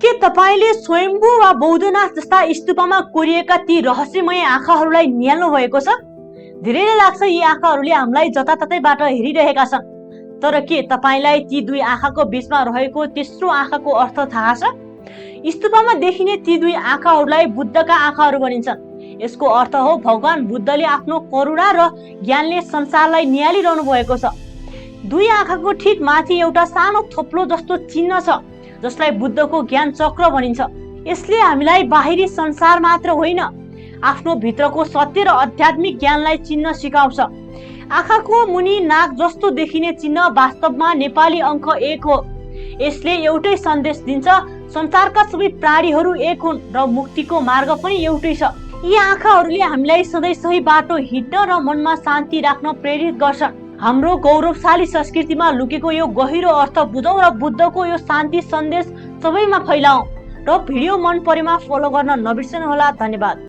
के तपाईले स्वयम्भू वा बौद्धनाथ जस्ता स्तूपमा कोरिएका ती रहस्यमय आँखाहरूलाई निहाल्नु भएको छ? धेरैले लाग्छ यी आँखाहरूले हामीलाई जताततैबाट हेरिरहेका छन्। तर के तपाईलाई ती दुई आँखाको बीचमा रहेको तेस्रो आँखाको अर्थ थाहा छ? स्तूपमा देखिने ती दुई आँखाहरूलाई बुद्धका आँखाहरू भनिन्छन्। यसको अर्थ हो भगवान बुद्धले आफ्नो करुणा र ज्ञानले संसारलाई निहालिरहनु भएको छ। दुई आँखाको ठिक माथि एउटा सानो थोप्लो जस्तो चिन्ह छ जसलाई बुद्धको ज्ञान चक्र भनिन्छ। यसले हामीलाई बाहिरी संसार मात्र होइन, आफ्नो भित्रको सत्य र आध्यात्मिक ज्ञानलाई चिन्न सिकाउँछ। आँखाको मुनि नाक जस्तो देखिने चिन्ह वास्तवमा नेपाली अङ्क 1 हो। यसले एउटै सन्देश दिन्छ, संसारका सबै प्राणीहरू एक हुन् र मुक्तिको मार्ग पनि एउटै छ। यी आँखाहरूले हामीलाई सधैँ सही बाटो हिँड्न र मनमा शान्ति राख्न प्रेरित गर्छन्। हाम्रो गौरवशाली संस्कृतिमा लुकेको यो गहिरो अर्थ बुझौँ र बुद्धको यो शान्ति सन्देश सबैमा फैलाऊ। र भिडियो मन परेमा फलो गर्न नबिर्सनुहोला। धन्यवाद।